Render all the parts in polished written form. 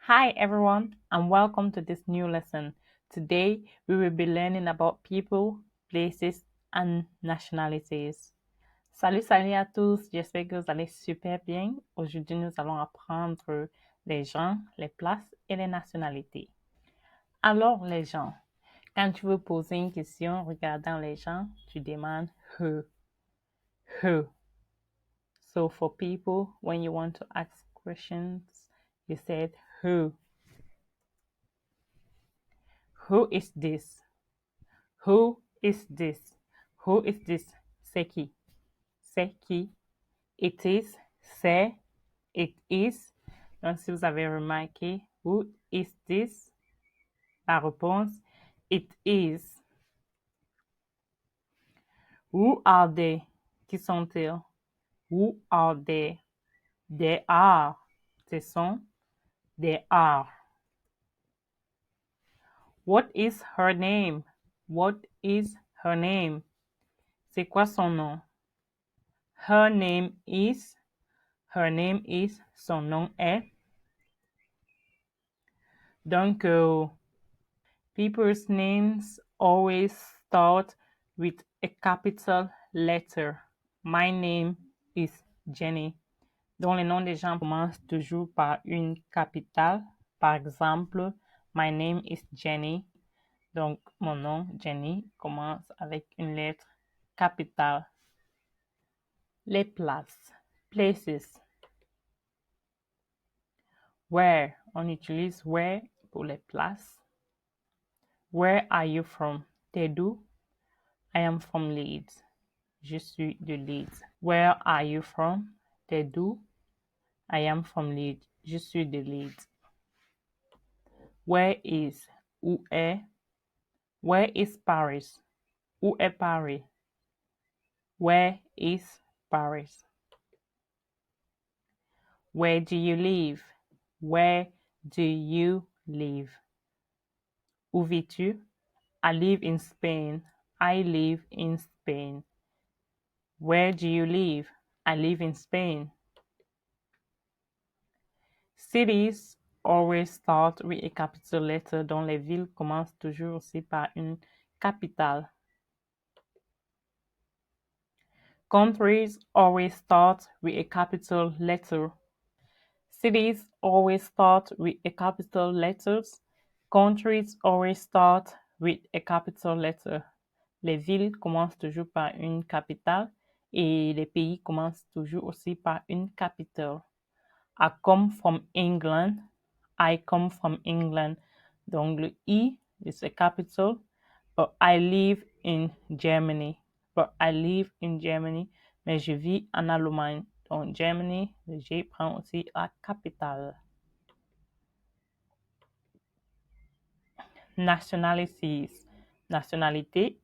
Hi everyone and welcome to this new lesson. Today we will be learning about people, places and nationalities. Salut à tous, j'espère que vous allez super bien. Aujourd'hui nous allons apprendre les gens, les places et les nationalités. Alors les gens, quand tu veux poser une question regardant les gens, tu demandes who. Who. So for people, when you want to ask questions, you said who. Who is this? Who is this? Who is this? C'est qui? C'est qui? It is, c'est, it is. Donc, si vous avez remarqué, who is this? La réponse, it is. Who are they? Qui sont-ils? Who are they? They are. Ce sont. They are. What is her name? What is her name? C'est quoi son nom? Her name is. Her name is. Son nom est. Donc, people's names always start with a capital letter. My name is Jenny. Donc, les noms des gens commencent toujours par une capitale. Par exemple, my name is Jenny. Donc, mon nom, Jenny, commence avec une lettre capitale. Les places, places. Where, on utilise where pour les places. Where are you from? T'es d'où? I am from Leeds. Je suis de Leeds. Where are you from? T'es d'où? I am from Leeds. Je suis de Leeds. Where is? Où est? Where is Paris? Où est Paris? Where is Paris? Where do you live? Where do you live? Où vis-tu? I live in Spain. I live in Spain. Where do you live? I live in Spain. Cities always start with a capital letter, dont les villes commencent toujours aussi par une capitale. Countries always start with a capital letter. Cities always start with a capital letters. Countries always start with a capital letter. Les villes commencent toujours par une capitale et les pays commencent toujours aussi par une capitale. I come from England. I come from England. Donc le I is a capital. But I live in Germany. But I live in Germany. Mais je vis en Allemagne. Donc Germany, le G prend aussi la capitale. Nationalities. Nationalité.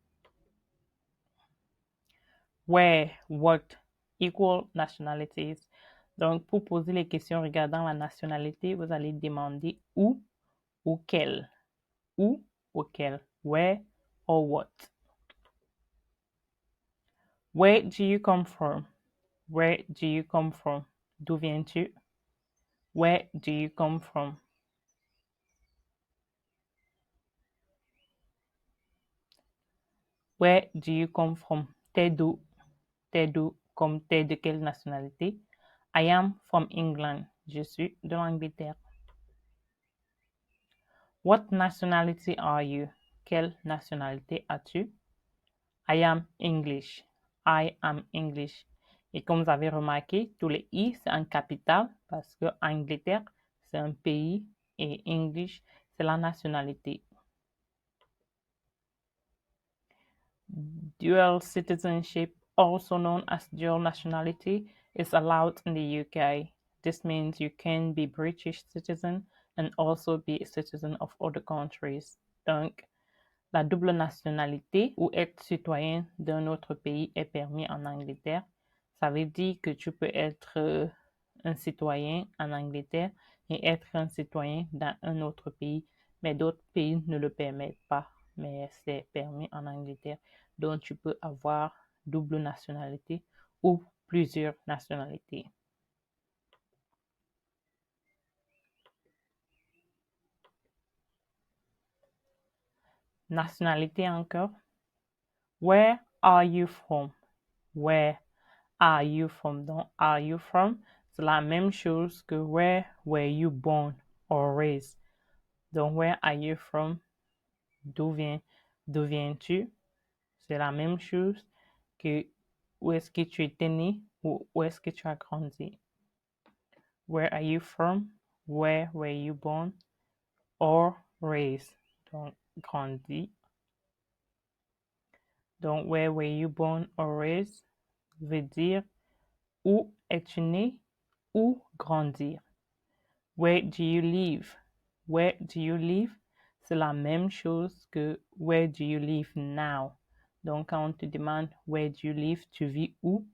Where, what, equal nationalities. Donc, pour poser les questions regardant la nationalité, vous allez demander où ou quel. Où ou quel. Where or what. Where do you come from? Where do you come from? D'où viens-tu? Where do you come from? Where do you come from? T'es d'où? T'es d'où? Comme t'es de quelle nationalité? I am from England. Je suis de l'Angleterre. What nationality are you? Quelle nationalité as-tu? I am English. I am English. Et comme vous avez remarqué, tous les I, c'est en capital parce que Angleterre, c'est un pays et English, c'est la nationalité. Dual citizenship, also known as dual nationality, is allowed in the UK. This means you can be British citizen and also be a citizen of other countries. Donc, la double nationalité ou être citoyen d'un autre pays est permis en Angleterre. Ça veut dire que tu peux être un citoyen en Angleterre et être un citoyen dans un autre pays, mais d'autres pays ne le permettent pas, mais c'est permis en Angleterre. Donc, tu peux avoir double nationalité ou plusieurs nationalités. Nationalité encore. Where are you from? Where are you from? Donc, are you from? C'est la même chose que where were you born or raised? Donc, where are you from? D'où viens-tu? C'est la même chose que où est-ce que tu étais né ou où est-ce que tu as grandi. Where are you from? Where were you born or raised? Donc, grandi. Donc, where were you born or raised veut dire où es-tu né ou grandir. Where do you live? Where do you live? C'est la même chose que where do you live now? Donc, quand on te demande where do you live, tu vis où?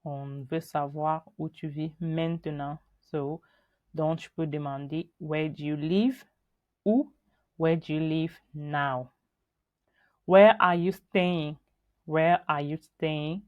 On veut savoir où tu vis maintenant. Donc, tu peux demander where do you live ou where do you live now? Where are you staying? Where are you staying?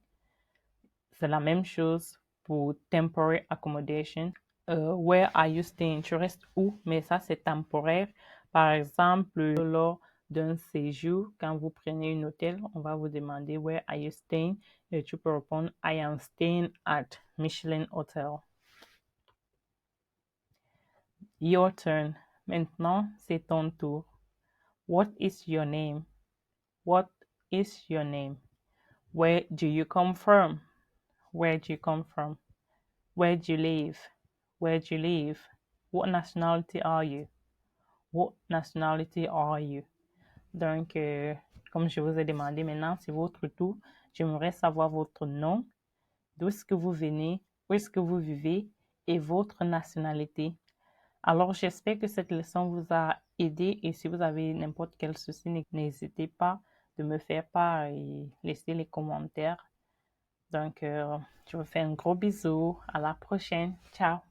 C'est la même chose pour temporary accommodation. Where are you staying? Tu restes où? Mais ça, c'est temporaire. Par exemple, lors d'un séjour, quand vous prenez un hôtel, on va vous demander Where are you staying? Et tu peux répondre I am staying at Michelin Hotel. Your turn. Maintenant, c'est ton tour. What is your name? What is your name? Where do you come from? Where do you come from? Where do you live? Where do you live? What nationality are you? What nationality are you? Donc, comme je vous ai demandé maintenant, c'est votre tour. J'aimerais savoir votre nom, d'où est-ce que vous venez, où est-ce que vous vivez et votre nationalité. Alors, j'espère que cette leçon vous a aidé et si vous avez n'importe quel souci, n'hésitez pas de me faire part et laisser les commentaires. Donc, je vous fais un gros bisou. À la prochaine. Ciao.